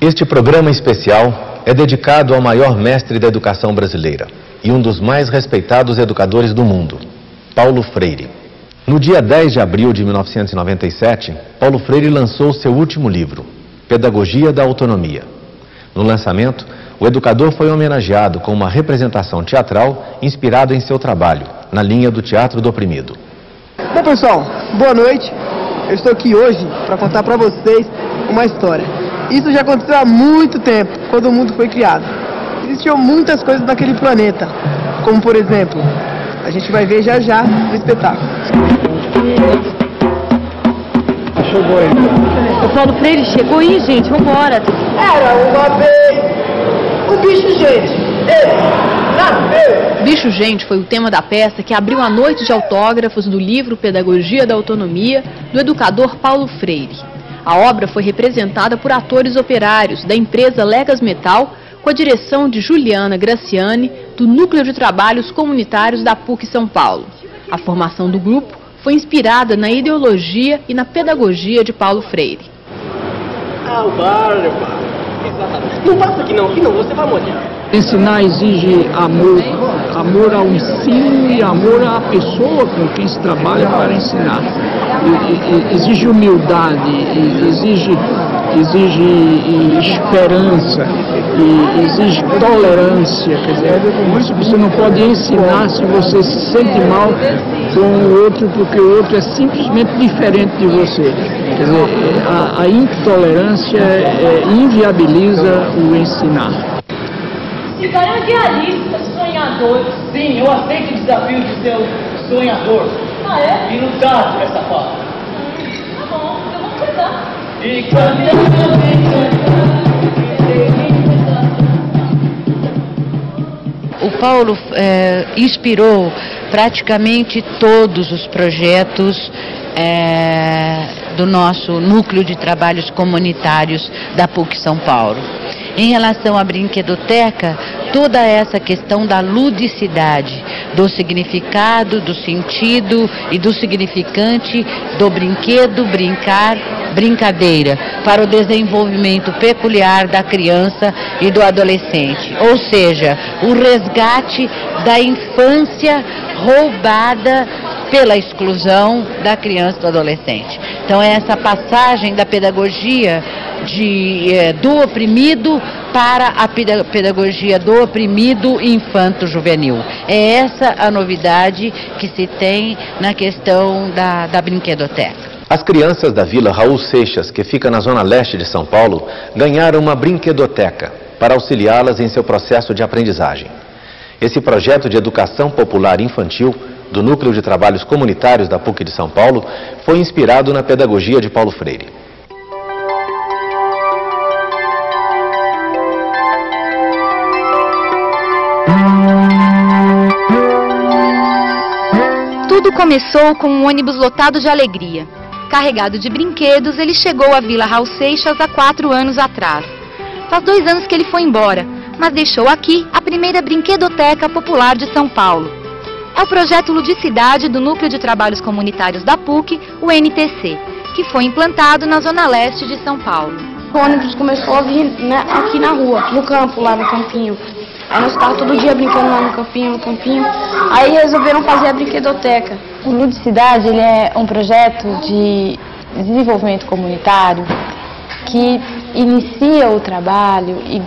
Este programa especial é dedicado ao maior mestre da educação brasileira e um dos mais respeitados educadores do mundo, Paulo Freire. No dia 10 de abril de 1997, Paulo Freire lançou seu último livro, Pedagogia da Autonomia. No lançamento, o educador foi homenageado com uma representação teatral inspirada em seu trabalho, na linha do teatro do oprimido. Bom, pessoal, boa noite. Eu estou aqui hoje para contar para vocês uma história. Isso já aconteceu há muito tempo, quando o mundo foi criado. Existiam muitas coisas naquele planeta, como por exemplo, a gente vai ver já já no espetáculo. Chegou aí. O Paulo Freire chegou aí, gente, vambora. Era uma vez o bicho gente. Bicho Gente foi o tema da peça que abriu a noite de autógrafos do livro Pedagogia da Autonomia, do educador Paulo Freire. A obra foi representada por atores operários da empresa Legas Metal, com a direção de Juliana Graciani, do Núcleo de Trabalhos Comunitários da PUC São Paulo. A formação do grupo foi inspirada na ideologia e na pedagogia de Paulo Freire. Ah, o Barba! Exatamente. Não passa aqui não, você vai molhar. Ensinar exige amor, amor ao ensino e amor à pessoa com quem se trabalha para ensinar. Exige humildade, exige esperança, exige tolerância. Quer dizer, você não pode ensinar se você se sente mal com o outro, porque o outro é simplesmente diferente de você. Quer dizer, a intolerância inviabiliza o ensinar. Esse cara é idealista, sonhador. Sim, eu aceito o desafio de ser o sonhador. Ah, é? E lutar por essa pauta. Tá bom, então vamos cuidar. E O Paulo inspirou praticamente todos os projetos do nosso Núcleo de Trabalhos Comunitários da PUC São Paulo. Em relação à brinquedoteca, toda essa questão da ludicidade, do significado, do sentido e do significante do brinquedo, brincar, brincadeira, para o desenvolvimento peculiar da criança e do adolescente. Ou seja, o resgate da infância roubada pela exclusão da criança e do adolescente. Então é essa passagem da pedagogia do oprimido para a pedagogia do oprimido infanto-juvenil. É essa a novidade que se tem na questão da brinquedoteca. As crianças da Vila Raul Seixas, que fica na zona leste de São Paulo, ganharam uma brinquedoteca para auxiliá-las em seu processo de aprendizagem. Esse projeto de educação popular infantil do Núcleo de Trabalhos Comunitários da PUC de São Paulo foi inspirado na pedagogia de Paulo Freire. Tudo começou com um ônibus lotado de alegria. Carregado de brinquedos, ele chegou à Vila Raul Seixas há 4 anos atrás. Faz 2 anos que ele foi embora, mas deixou aqui a primeira brinquedoteca popular de São Paulo. É o projeto Ludicidade do Núcleo de Trabalhos Comunitários da PUC, o NTC, que foi implantado na zona leste de São Paulo. O ônibus começou a vir aqui na rua, no campo, lá no campinho. Aí nós estávamos todo dia brincando lá no campinho. Aí resolveram fazer a brinquedoteca. O Ludicidade, ele é um projeto de desenvolvimento comunitário que inicia o trabalho e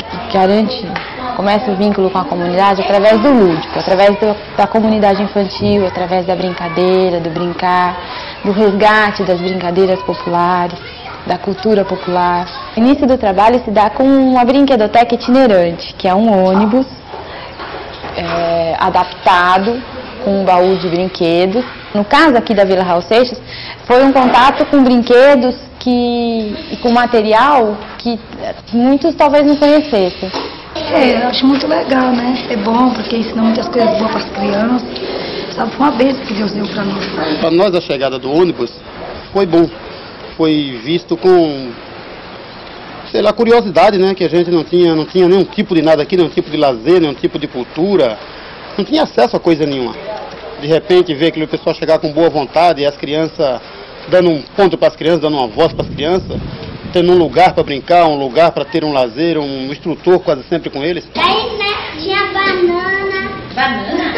começa o vínculo com a comunidade através do lúdico, através da comunidade infantil, através da brincadeira, do brincar, do resgate das brincadeiras populares, da cultura popular. O início do trabalho se dá com uma brinquedoteca itinerante, que é um ônibus adaptado com um baú de brinquedos. No caso aqui da Vila Raul Seixas, foi um contato com brinquedos e com material que muitos talvez não conhecessem. Eu acho muito legal, né? É bom porque ensina muitas coisas boas para as crianças. Sabe, foi uma bênção que Deus deu para nós. Para nós a chegada do ônibus foi bom. Foi visto com, sei lá, curiosidade, né? Que a gente não tinha nenhum tipo de nada aqui, nenhum tipo de lazer, nenhum tipo de cultura. Não tinha acesso a coisa nenhuma. De repente ver aquele pessoal chegar com boa vontade e as crianças dando um ponto para as crianças, dando uma voz para as crianças, tendo um lugar para brincar, um lugar para ter um lazer, um instrutor quase sempre com eles. Aí, né, tinha banana. Banana?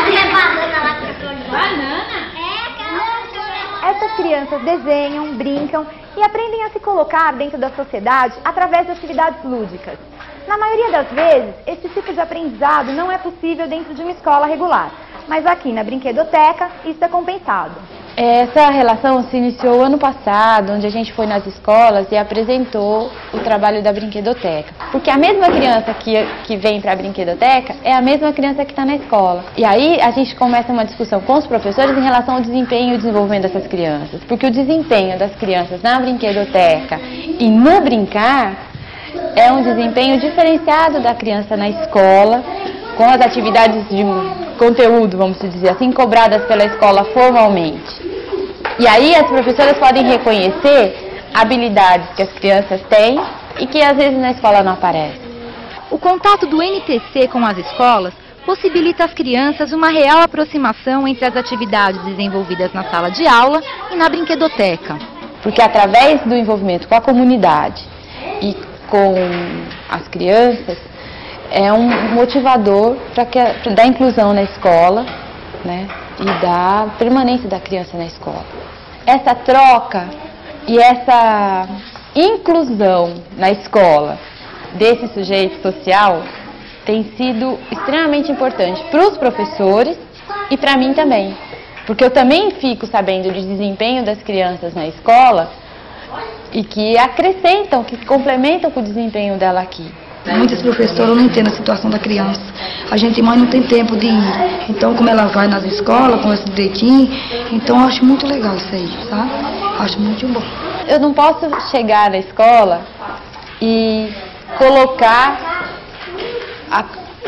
Tinha banana lá pra banana? Essas crianças desenham, brincam e aprendem a se colocar dentro da sociedade através de atividades lúdicas. Na maioria das vezes, esse tipo de aprendizado não é possível dentro de uma escola regular, mas aqui na Brinquedoteca isso é compensado. Essa relação se iniciou ano passado, onde a gente foi nas escolas e apresentou o trabalho da Brinquedoteca. Porque a mesma criança que vem para a Brinquedoteca é a mesma criança que está na escola. E aí a gente começa uma discussão com os professores em relação ao desempenho e desenvolvimento dessas crianças. Porque o desempenho das crianças na Brinquedoteca e no brincar é um desempenho diferenciado da criança na escola, com as atividades de conteúdo, vamos dizer assim, cobradas pela escola formalmente. E aí as professoras podem reconhecer habilidades que as crianças têm e que às vezes na escola não aparecem. O contato do NTC com as escolas possibilita às crianças uma real aproximação entre as atividades desenvolvidas na sala de aula e na Brinquedoteca. Porque através do envolvimento com a comunidade e com as crianças, é um motivador da inclusão na escola, né, e da permanência da criança na escola. Essa troca e essa inclusão na escola desse sujeito social tem sido extremamente importante para os professores e para mim também. Porque eu também fico sabendo do desempenho das crianças na escola e que acrescentam, que complementam com o desempenho dela aqui. Muitas professoras não entendem a situação da criança. A gente, mãe, não tem tempo de ir. Então, como ela vai nas escolas, conhece direitinho, então eu acho muito legal isso aí, sabe? Acho muito bom. Eu não posso chegar na escola e colocar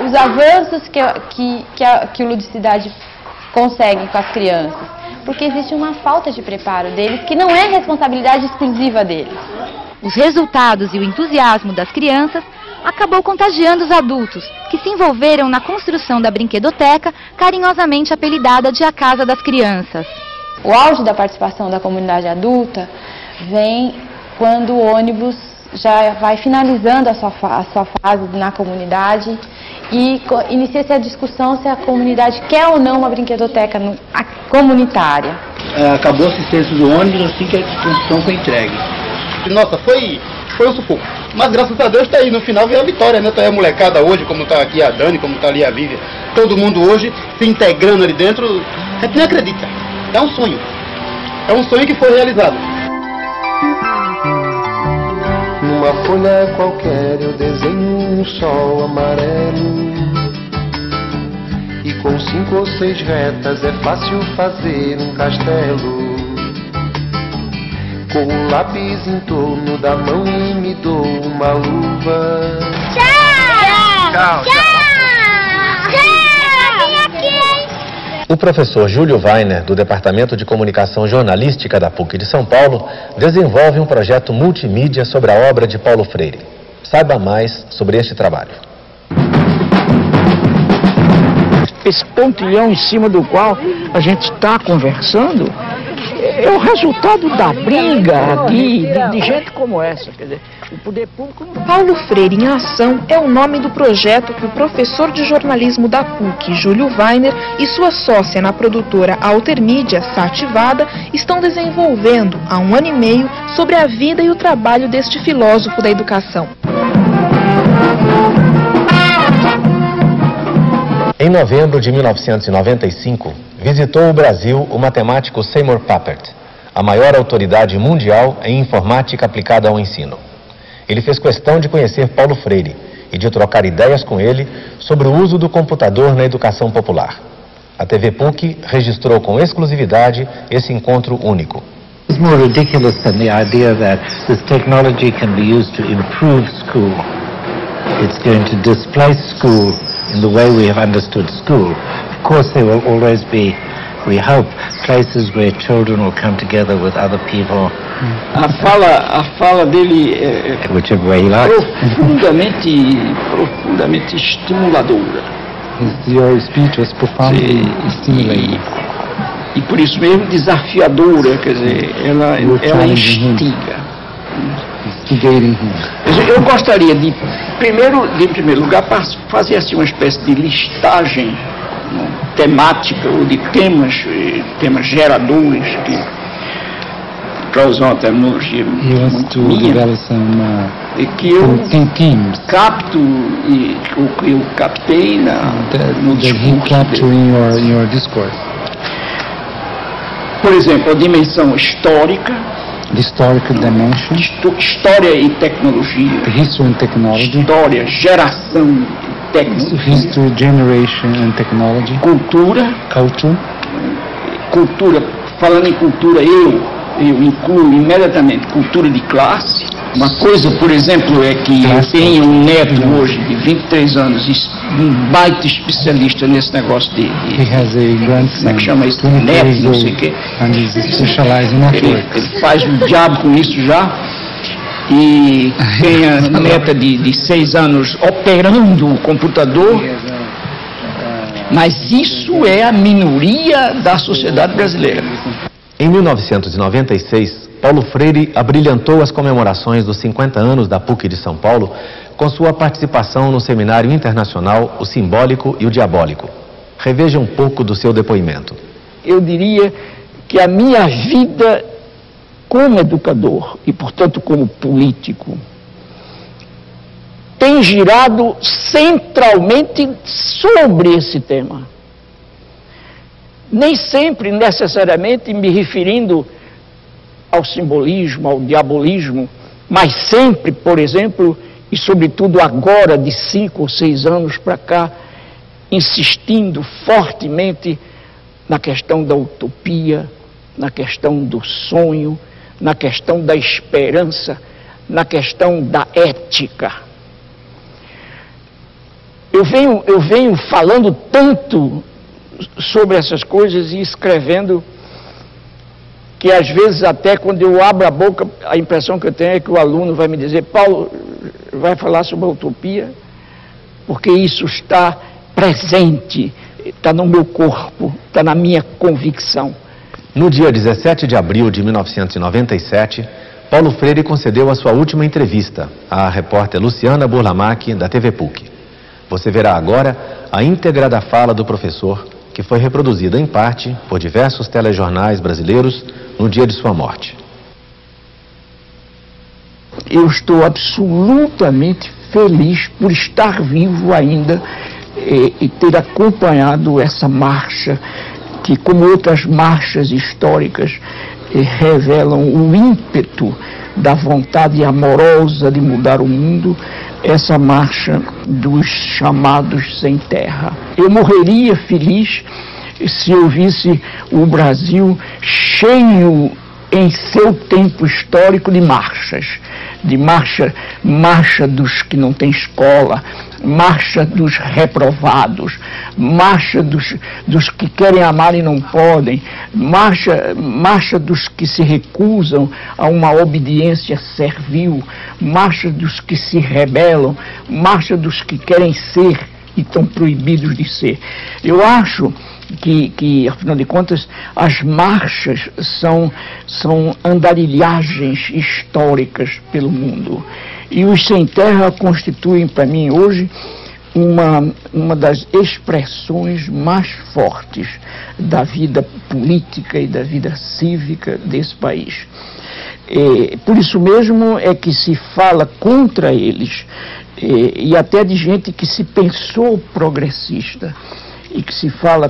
os avanços que o Ludicidade consegue com as crianças, porque existe uma falta de preparo deles, que não é responsabilidade exclusiva deles. Os resultados e o entusiasmo das crianças acabou contagiando os adultos, que se envolveram na construção da Brinquedoteca, carinhosamente apelidada de a Casa das Crianças. O auge da participação da comunidade adulta vem quando o ônibus já vai finalizando a sua fase na comunidade e inicia-se a discussão se a comunidade quer ou não uma brinquedoteca comunitária. Acabou a assistência do ônibus assim que a construção foi entregue. Nossa, foi um sufoco. Mas graças a Deus está aí, no final veio a vitória, né? Tá aí a molecada hoje, como está aqui a Dani, como está ali a Vivian. Todo mundo hoje se integrando ali dentro. A gente nem acredita. É um sonho. É um sonho que foi realizado. Numa folha qualquer eu desenho um sol amarelo. E com 5 ou 6 retas é fácil fazer um castelo. Com o lápis em torno da mão e me dou uma luva. Tchau! Tchau! O professor Júlio Weiner, do Departamento de Comunicação Jornalística da PUC de São Paulo, desenvolve um projeto multimídia sobre a obra de Paulo Freire. Saiba mais sobre este trabalho. Esse pontilhão em cima do qual a gente está conversando é o resultado da briga aqui, de gente como essa, quer dizer, o poder público... Paulo Freire em Ação é o nome do projeto que o professor de jornalismo da PUC, Júlio Weiner, e sua sócia na produtora Altermídia, Sativada, estão desenvolvendo há 1 ano e meio sobre a vida e o trabalho deste filósofo da educação. Em novembro de 1995, visitou o Brasil o matemático Seymour Papert, a maior autoridade mundial em informática aplicada ao ensino. Ele fez questão de conhecer Paulo Freire e de trocar ideias com ele sobre o uso do computador na educação popular. A TV PUC registrou com exclusividade esse encontro único. It's more ridiculous than the idea that this technology can be used to improve school. It's going to displace school in the way we have understood school. Of course, there will always be, we hope, places where children will come together with other people. A fala dele é profundamente estimuladora. Your speech was profoundly stimulating. E por isso mesmo desafiadora, quer dizer, ela instiga. investigating him? Eu gostaria de, em primeiro lugar, fazer assim uma espécie de listagem temática ou de temas geradores para usar uma terminologia minha, que eu capto e eu captei no discurso. Por exemplo, a dimensão histórica, the historical dimension, história e tecnologia, the history and technology, história, geração e tecnologia, history, generation and technology, cultura, falando em cultura, eu incluo imediatamente cultura de classe. Uma coisa, por exemplo, é que eu tenho um neto hoje de 23 anos, um baita especialista nesse negócio de como é que chama isso? Neto, não sei o quê. Ele faz um diabo com isso já. E tem a neta de 6 anos operando o computador. Mas isso é a minoria da sociedade brasileira. Em 1996, Paulo Freire abrilhantou as comemorações dos 50 anos da PUC de São Paulo com sua participação no seminário internacional O Simbólico e o Diabólico. Reveja um pouco do seu depoimento. Eu diria que a minha vida como educador e, portanto, como político, tem girado centralmente sobre esse tema. Nem sempre necessariamente me referindo ao simbolismo, ao diabolismo, mas sempre, por exemplo, e sobretudo agora, de 5 ou 6 anos para cá, insistindo fortemente na questão da utopia, na questão do sonho, na questão da esperança, na questão da ética. Eu venho falando tanto sobre essas coisas e escrevendo que às vezes até quando eu abro a boca, a impressão que eu tenho é que o aluno vai me dizer: Paulo, vai falar sobre a utopia? Porque isso está presente, está no meu corpo, está na minha convicção. No dia 17 de abril de 1997, Paulo Freire concedeu a sua última entrevista à repórter Luciana Burlamac, da TV PUC. Você verá agora a íntegra da fala do professor, que foi reproduzida em parte por diversos telejornais brasileiros no dia de sua morte. Eu estou absolutamente feliz por estar vivo ainda e ter acompanhado essa marcha, que, como outras marchas históricas, revelam o ímpeto da vontade amorosa de mudar o mundo, essa marcha dos chamados sem terra. Eu morreria feliz se eu visse o Brasil cheio em seu tempo histórico de marchas, marcha dos que não têm escola, marcha dos reprovados, marcha dos que querem amar e não podem, marcha dos que se recusam a uma obediência servil, marcha dos que se rebelam, marcha dos que querem ser e estão proibidos de ser. Eu acho que, afinal de contas, as marchas são andarilhagens históricas pelo mundo. E os sem terra constituem, para mim, hoje, uma das expressões mais fortes da vida política e da vida cívica desse país. Por isso mesmo é que se fala contra eles, e até de gente que se pensou progressista, e que fala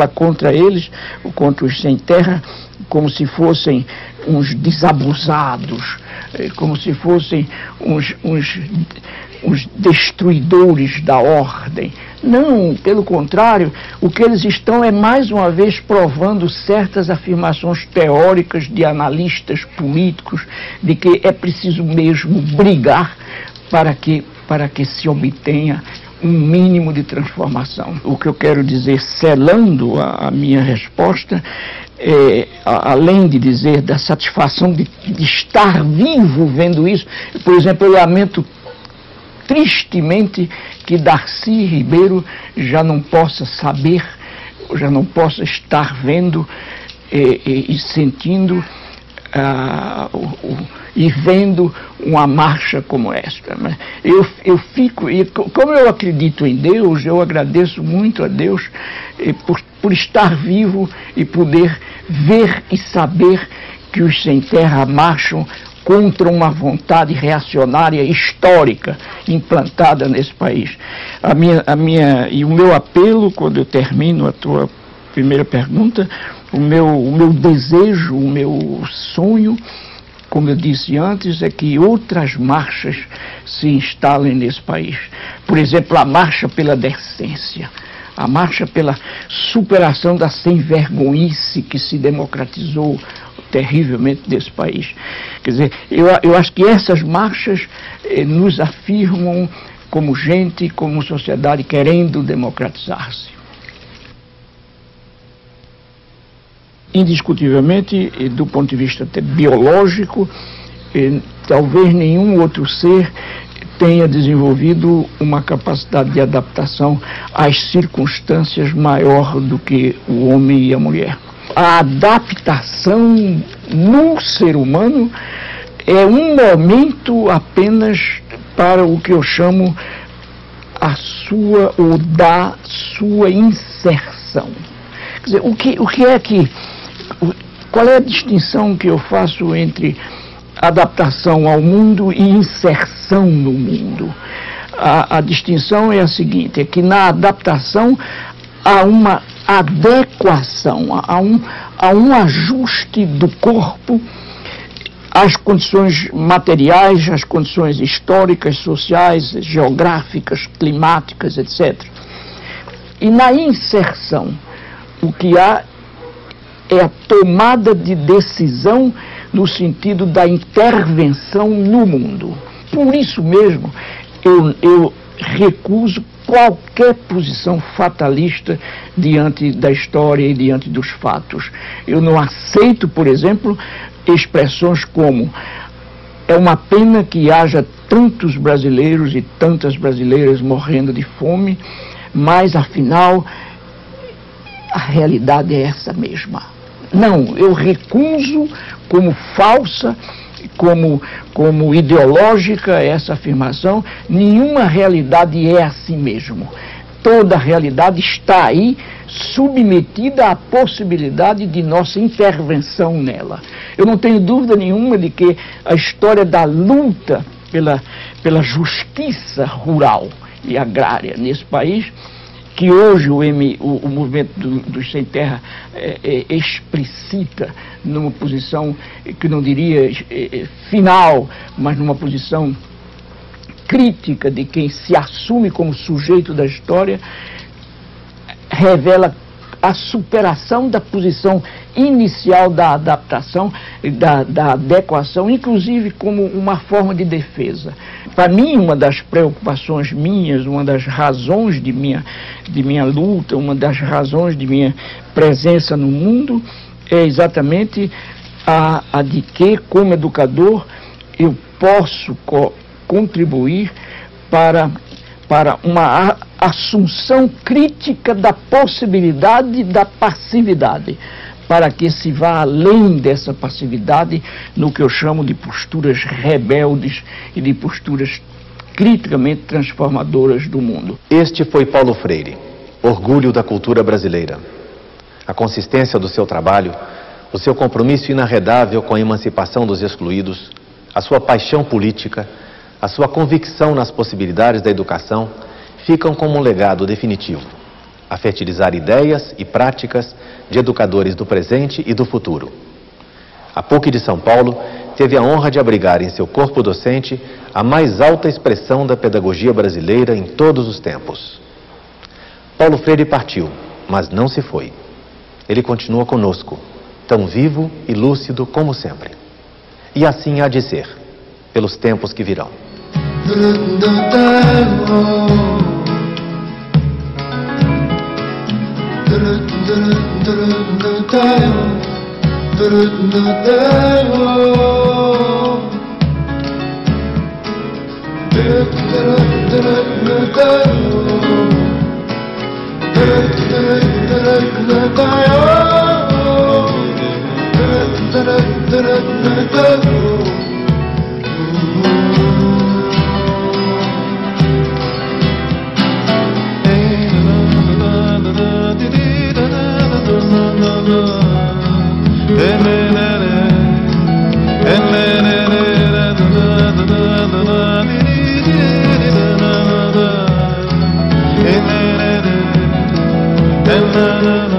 contra eles, contra os sem terra, como se fossem uns desabusados, como se fossem uns destruidores da ordem. Não, pelo contrário, o que eles estão é mais uma vez provando certas afirmações teóricas de analistas políticos de que é preciso mesmo brigar para que se obtenha um mínimo de transformação. O que eu quero dizer, selando a minha resposta, além de dizer da satisfação de estar vivo vendo isso, por exemplo, eu lamento tristemente que Darcy Ribeiro já não possa saber, já não possa estar vendo e sentindo e vendo uma marcha como esta, né? Eu fico, e como eu acredito em Deus, eu agradeço muito a Deus por estar vivo e poder ver e saber que os sem terra marcham contra uma vontade reacionária histórica implantada nesse país. E o meu apelo, quando eu termino a tua primeira pergunta, o meu desejo, o meu sonho, como eu disse antes, é que outras marchas se instalem nesse país. Por exemplo, a marcha pela decência, a marcha pela superação da sem-vergonhice que se democratizou terrivelmente desse país. Quer dizer, eu acho que essas marchas nos afirmam como gente, como sociedade querendo democratizar-se. Indiscutivelmente, do ponto de vista até biológico, talvez nenhum outro ser tenha desenvolvido uma capacidade de adaptação às circunstâncias maior do que o homem e a mulher. A adaptação no ser humano é um momento apenas para o que eu chamo a sua ou da sua inserção. Quer dizer, o que é que... Qual é a distinção que eu faço entre adaptação ao mundo e inserção no mundo? A distinção é a seguinte, é que na adaptação há uma adequação, há um ajuste do corpo às condições materiais, às condições históricas, sociais, geográficas, climáticas, etc. E na inserção, o que há é a tomada de decisão no sentido da intervenção no mundo. Por isso mesmo, eu recuso qualquer posição fatalista diante da história e diante dos fatos. Eu não aceito, por exemplo, expressões como é uma pena que haja tantos brasileiros e tantas brasileiras morrendo de fome, mas afinal a realidade é essa mesma. Não, eu recuso como falsa, como ideológica essa afirmação. Nenhuma realidade é assim mesmo. Toda realidade está aí, submetida à possibilidade de nossa intervenção nela. Eu não tenho dúvida nenhuma de que a história da luta pela justiça rural e agrária nesse país, que hoje o movimento dos sem terra explicita numa posição que não diria final, mas numa posição crítica de quem se assume como sujeito da história, revela a superação da posição inicial da adaptação, da adequação, inclusive como uma forma de defesa. Para mim, uma das preocupações minhas, uma das razões de minha luta, uma das razões de minha presença no mundo, é exatamente a de que, como educador, eu posso contribuir para uma assunção crítica da possibilidade da passividade, para que se vá além dessa passividade no que eu chamo de posturas rebeldes e de posturas criticamente transformadoras do mundo. Este foi Paulo Freire, orgulho da cultura brasileira. A consistência do seu trabalho, o seu compromisso inarredável com a emancipação dos excluídos, a sua paixão política, a sua convicção nas possibilidades da educação, ficam como um legado definitivo, a fertilizar ideias e práticas de educadores do presente e do futuro. A PUC de São Paulo teve a honra de abrigar em seu corpo docente a mais alta expressão da pedagogia brasileira em todos os tempos. Paulo Freire partiu, mas não se foi. Ele continua conosco, tão vivo e lúcido como sempre. E assim há de ser, pelos tempos que virão. na na na